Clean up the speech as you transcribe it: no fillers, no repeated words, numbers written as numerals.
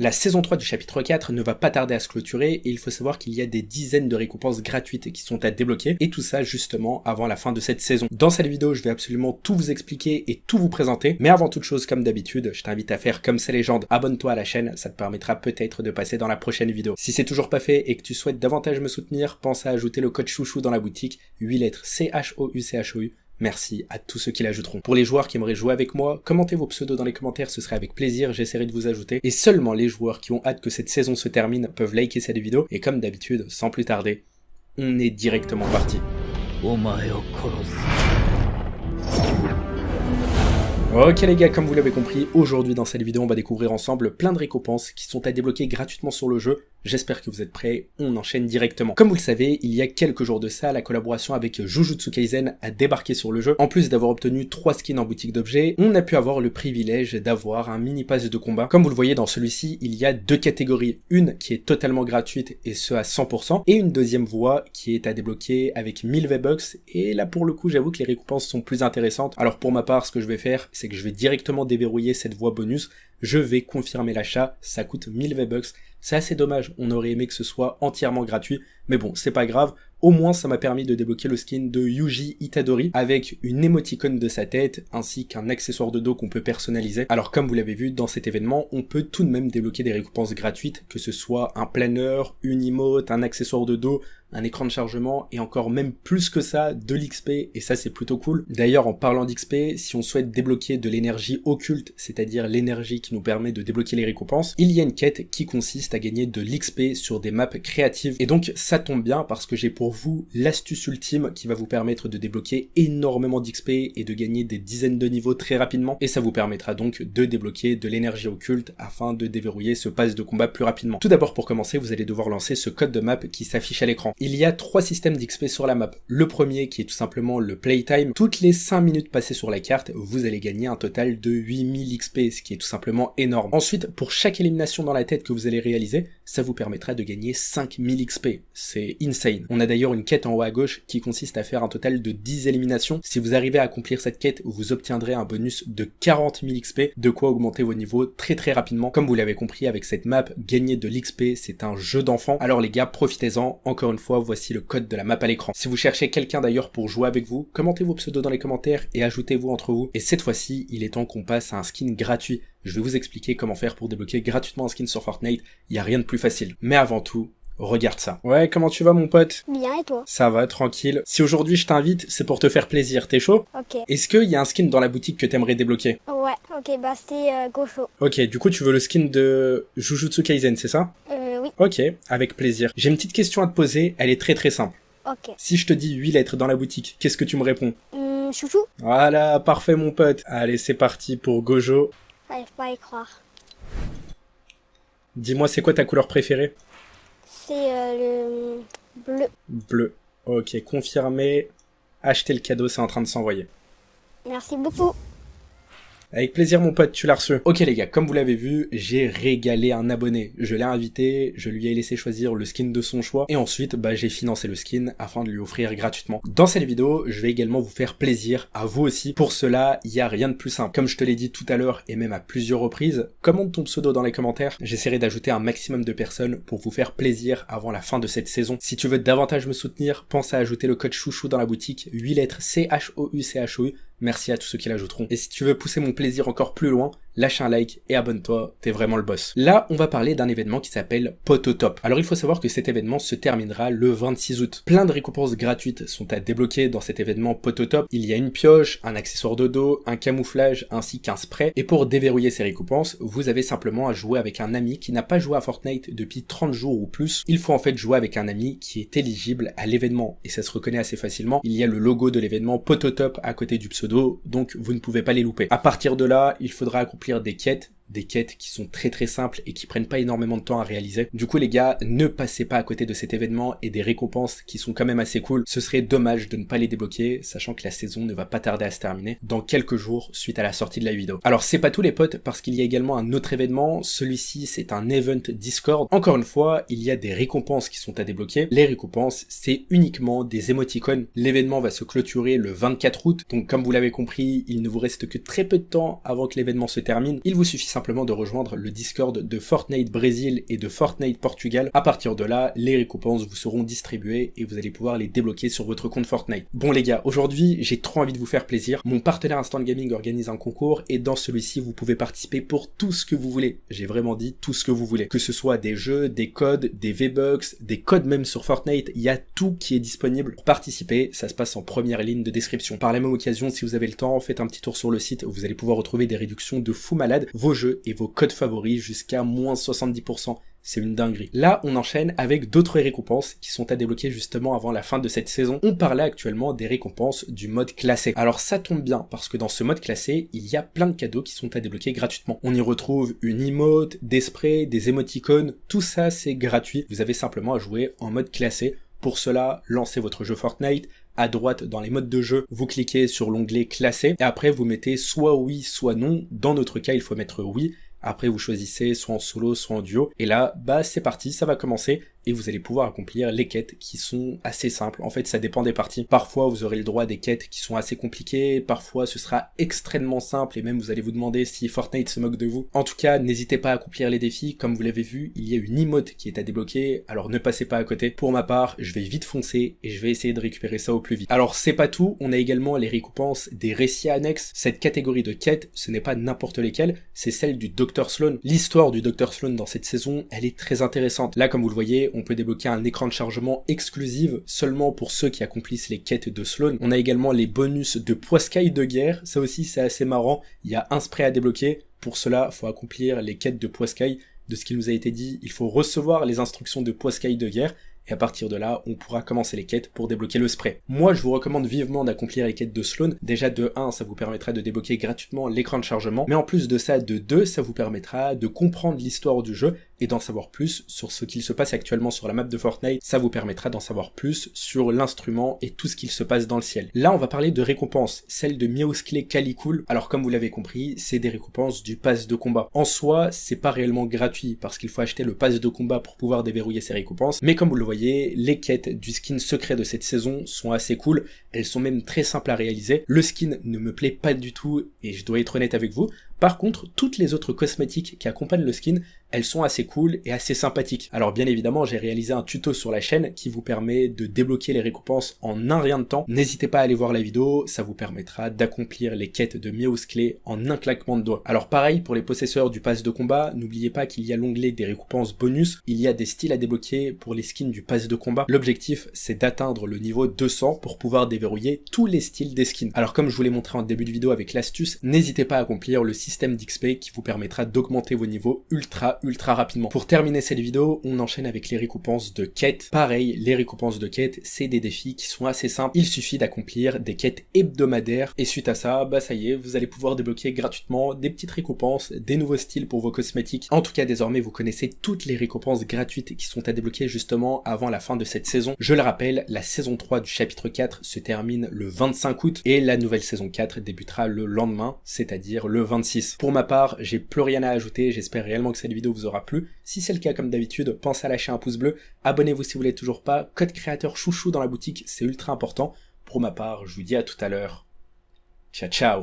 La saison 3 du chapitre 4 ne va pas tarder à se clôturer et il faut savoir qu'il y a des dizaines de récompenses gratuites qui sont à débloquer et tout ça justement avant la fin de cette saison. Dans cette vidéo, je vais absolument tout vous expliquer et tout vous présenter, mais avant toute chose, comme d'habitude, je t'invite à faire comme ces légendes, abonne-toi à la chaîne, ça te permettra peut-être de passer dans la prochaine vidéo. Si c'est toujours pas fait et que tu souhaites davantage me soutenir, pense à ajouter le code chouchou dans la boutique, 8 lettres CHOU. Merci à tous ceux qui l'ajouteront. Pour les joueurs qui aimeraient jouer avec moi, commentez vos pseudos dans les commentaires, ce serait avec plaisir, j'essaierai de vous ajouter. Et seulement les joueurs qui ont hâte que cette saison se termine peuvent liker cette vidéo. Et comme d'habitude, sans plus tarder, on est directement parti. Ok les gars, comme vous l'avez compris, aujourd'hui dans cette vidéo on va découvrir ensemble plein de récompenses qui sont à débloquer gratuitement sur le jeu. J'espère que vous êtes prêts, on enchaîne directement. Comme vous le savez, il y a quelques jours de ça, la collaboration avec Jujutsu Kaisen a débarqué sur le jeu. En plus d'avoir obtenu 3 skins en boutique d'objets, on a pu avoir le privilège d'avoir un mini pass de combat. Comme vous le voyez dans celui-ci, il y a deux catégories. Une qui est totalement gratuite et ce à 100%, et une deuxième voie qui est à débloquer avec 1000 V-Bucks. Et là pour le coup, j'avoue que les récompenses sont plus intéressantes. Alors pour ma part, ce que je vais faire, c'est que je vais directement déverrouiller cette voie bonus. Je vais confirmer l'achat, ça coûte 1000 V-Bucks. C'est assez dommage, on aurait aimé que ce soit entièrement gratuit, mais bon, c'est pas grave. Au moins, ça m'a permis de débloquer le skin de Yuji Itadori avec une émoticône de sa tête ainsi qu'un accessoire de dos qu'on peut personnaliser. Alors comme vous l'avez vu, dans cet événement, on peut tout de même débloquer des récompenses gratuites, que ce soit un planeur, une emote, un accessoire de dos, un écran de chargement et encore même plus que ça, de l'XP, et ça c'est plutôt cool. D'ailleurs, en parlant d'XP, si on souhaite débloquer de l'énergie occulte, c'est-à-dire l'énergie qui nous permet de débloquer les récompenses, il y a une quête qui consiste à gagner de l'XP sur des maps créatives. Et donc ça tombe bien parce que j'ai pour vous l'astuce ultime qui va vous permettre de débloquer énormément d'XP et de gagner des dizaines de niveaux très rapidement, et ça vous permettra donc de débloquer de l'énergie occulte afin de déverrouiller ce pass de combat plus rapidement. Tout d'abord, pour commencer, vous allez devoir lancer ce code de map qui s'affiche à l'écran. Il y a 3 systèmes d'XP sur la map. Le premier qui est tout simplement le playtime. Toutes les 5 minutes passées sur la carte, vous allez gagner un total de 8000 XP, ce qui est tout simplement énorme. Ensuite, pour chaque élimination dans la tête que vous allez réaliser, ça vous permettra de gagner 5000 XP. C'est insane. On a d'ailleurs une quête en haut à gauche qui consiste à faire un total de 10 éliminations. Si vous arrivez à accomplir cette quête, vous obtiendrez un bonus de 40 000 XP, de quoi augmenter vos niveaux très rapidement. Comme vous l'avez compris, avec cette map, gagner de l'XP, c'est un jeu d'enfant. Alors les gars, profitez-en. Encore une fois, voici le code de la map à l'écran. Si vous cherchez quelqu'un d'ailleurs pour jouer avec vous, commentez vos pseudos dans les commentaires et ajoutez-vous entre vous. Et cette fois-ci, il est temps qu'on passe à un skin gratuit. Je vais vous expliquer comment faire pour débloquer gratuitement un skin sur Fortnite. Il y a rien de plus facile. Mais avant tout, regarde ça. Ouais, comment tu vas mon pote? Bien, et toi? Ça va, tranquille. Si aujourd'hui je t'invite, c'est pour te faire plaisir. T'es chaud? Ok. Est-ce qu'il y a un skin dans la boutique que t'aimerais débloquer? Ouais, ok, bah c'est Gosho. Ok, du coup tu veux le skin de Jujutsu Kaisen, c'est ça? Oui. Ok, avec plaisir. J'ai une petite question à te poser, elle est très simple. Ok. Si je te dis 8 lettres dans la boutique, qu'est-ce que tu me réponds? Chouchou? Voilà, parfait mon pote. Allez, c'est parti pour Gojo. J'arrive pas à y croire. Dis-moi, c'est quoi ta couleur préférée? C'est le bleu. Bleu. Ok, confirmé. Achetez le cadeau, c'est en train de s'envoyer. Merci beaucoup. Avec plaisir mon pote, tu l'as reçu. Ok les gars, comme vous l'avez vu, j'ai régalé un abonné. Je l'ai invité, je lui ai laissé choisir le skin de son choix, et ensuite j'ai financé le skin afin de lui offrir gratuitement. Dans cette vidéo, je vais également vous faire plaisir, à vous aussi. Pour cela, il n'y a rien de plus simple. Comme je te l'ai dit tout à l'heure, et même à plusieurs reprises, commente ton pseudo dans les commentaires. J'essaierai d'ajouter un maximum de personnes pour vous faire plaisir avant la fin de cette saison. Si tu veux davantage me soutenir, pense à ajouter le code chouchou dans la boutique, 8 lettres CHOU. Merci à tous ceux qui l'ajouteront. Et si tu veux pousser mon plaisir encore plus loin, lâche un like et abonne-toi, t'es vraiment le boss. Là, on va parler d'un événement qui s'appelle Pototop. Alors il faut savoir que cet événement se terminera le 26 août. Plein de récompenses gratuites sont à débloquer dans cet événement Pototop. Il y a une pioche, un accessoire de dos, un camouflage ainsi qu'un spray. Et pour déverrouiller ces récompenses, vous avez simplement à jouer avec un ami qui n'a pas joué à Fortnite depuis 30 jours ou plus. Il faut en fait jouer avec un ami qui est éligible à l'événement et ça se reconnaît assez facilement. Il y a le logo de l'événement Pototop à côté du pseudo, donc vous ne pouvez pas les louper. À partir de là, il faudra accomplir des quêtes qui sont très simples et qui prennent pas énormément de temps à réaliser. Du coup les gars, ne passez pas à côté de cet événement et des récompenses qui sont quand même assez cool. Ce serait dommage de ne pas les débloquer, sachant que la saison ne va pas tarder à se terminer dans quelques jours suite à la sortie de la vidéo. Alors c'est pas tout les potes, parce qu'il y a également un autre événement. Celui-ci c'est un event Discord. Encore une fois, il y a des récompenses qui sont à débloquer. Les récompenses, c'est uniquement des émoticônes. L'événement va se clôturer le 24 août, donc comme vous l'avez compris, il ne vous reste que très peu de temps avant que l'événement se termine. Il vous suffit simplement simplement de rejoindre le Discord de Fortnite Brésil et de Fortnite Portugal. À partir de là, les récompenses vous seront distribuées et vous allez pouvoir les débloquer sur votre compte Fortnite. Bon les gars, aujourd'hui j'ai trop envie de vous faire plaisir. Mon partenaire Instant Gaming organise un concours et dans celui-ci vous pouvez participer pour tout ce que vous voulez. J'ai vraiment dit tout ce que vous voulez. Que ce soit des jeux, des codes, des V-Bucks, des codes même sur Fortnite, il y a tout qui est disponible. Pour participer, ça se passe en première ligne de description. Par la même occasion, si vous avez le temps, faites un petit tour sur le site, vous allez pouvoir retrouver des réductions de fou malade, vos jeux et vos codes favoris jusqu'à moins 70%. C'est une dinguerie. Là, on enchaîne avec d'autres récompenses qui sont à débloquer justement avant la fin de cette saison. On parlait actuellement des récompenses du mode classé. Alors ça tombe bien parce que dans ce mode classé, il y a plein de cadeaux qui sont à débloquer gratuitement. On y retrouve une emote, des sprays, des émoticônes, tout ça c'est gratuit. Vous avez simplement à jouer en mode classé. Pour cela, lancez votre jeu Fortnite. À droite, dans les modes de jeu, vous cliquez sur l'onglet classé et après vous mettez soit oui, soit non. Dans notre cas, il faut mettre oui. Après, vous choisissez soit en solo, soit en duo. Et là, bah, c'est parti, ça va commencer. Et vous allez pouvoir accomplir les quêtes qui sont assez simples. En fait, ça dépend des parties. Parfois, vous aurez le droit à des quêtes qui sont assez compliquées. Parfois, ce sera extrêmement simple. Et même, vous allez vous demander si Fortnite se moque de vous. En tout cas, n'hésitez pas à accomplir les défis. Comme vous l'avez vu, il y a une emote qui est à débloquer. Alors, ne passez pas à côté. Pour ma part, je vais vite foncer et je vais essayer de récupérer ça au plus vite. Alors, c'est pas tout. On a également les récompenses des récits annexes. Cette catégorie de quêtes, ce n'est pas n'importe lesquelles. C'est celle du Dr Sloan. L'histoire du Dr Sloan dans cette saison, elle est très intéressante. Là, comme vous le voyez, on peut débloquer un écran de chargement exclusif seulement pour ceux qui accomplissent les quêtes de Sloan. On a également les bonus de poiscaille de guerre. Ça aussi, c'est assez marrant. Il y a un spray à débloquer. Pour cela, il faut accomplir les quêtes de poiscaille. De ce qu'il nous a été dit, il faut recevoir les instructions de poiscaille de guerre. Et à partir de là, on pourra commencer les quêtes pour débloquer le spray. Moi, je vous recommande vivement d'accomplir les quêtes de Sloan. Déjà, de 1, ça vous permettra de débloquer gratuitement l'écran de chargement. Mais en plus de ça, de 2, ça vous permettra de comprendre l'histoire du jeu et d'en savoir plus sur ce qu'il se passe actuellement sur la map de Fortnite. Ça vous permettra d'en savoir plus sur l'instrument et tout ce qu'il se passe dans le ciel. Là, on va parler de récompenses. Celle de Miausclé Calicool. Alors, comme vous l'avez compris, c'est des récompenses du pass de combat. En soi, c'est pas réellement gratuit parce qu'il faut acheter le pass de combat pour pouvoir déverrouiller ces récompenses. Mais comme vous le voyez, les quêtes du skin secret de cette saison sont assez cool, elles sont même très simples à réaliser. Le skin ne me plaît pas du tout et je dois être honnête avec vous. Par contre, toutes les autres cosmétiques qui accompagnent le skin, elles sont assez cool et assez sympathiques. Alors bien évidemment, j'ai réalisé un tuto sur la chaîne qui vous permet de débloquer les récompenses en un rien de temps. N'hésitez pas à aller voir la vidéo, ça vous permettra d'accomplir les quêtes de Miausclé en un claquement de doigts. Alors pareil, pour les possesseurs du pass de combat, n'oubliez pas qu'il y a l'onglet des récompenses bonus, il y a des styles à débloquer pour les skins du pass de combat. L'objectif, c'est d'atteindre le niveau 200 pour pouvoir déverrouiller tous les styles des skins. Alors comme je vous l'ai montré en début de vidéo avec l'astuce, n'hésitez pas à accomplir le système d'XP qui vous permettra d'augmenter vos niveaux ultra rapidement. Pour terminer cette vidéo, on enchaîne avec les récompenses de quêtes. Pareil, les récompenses de quêtes, c'est des défis qui sont assez simples. Il suffit d'accomplir des quêtes hebdomadaires et suite à ça, bah ça y est, vous allez pouvoir débloquer gratuitement des petites récompenses, des nouveaux styles pour vos cosmétiques. En tout cas, désormais, vous connaissez toutes les récompenses gratuites qui sont à débloquer justement avant la fin de cette saison. Je le rappelle, la saison 3 du chapitre 4 se termine le 25 août et la nouvelle saison 4 débutera le lendemain, c'est-à-dire le 26. Pour ma part, j'ai plus rien à ajouter, j'espère réellement que cette vidéo vous aura plu. Si c'est le cas, comme d'habitude, pensez à lâcher un pouce bleu, abonnez-vous si vous l'êtes toujours pas, code créateur chouchou dans la boutique, c'est ultra important. Pour ma part, je vous dis à tout à l'heure. Ciao ciao.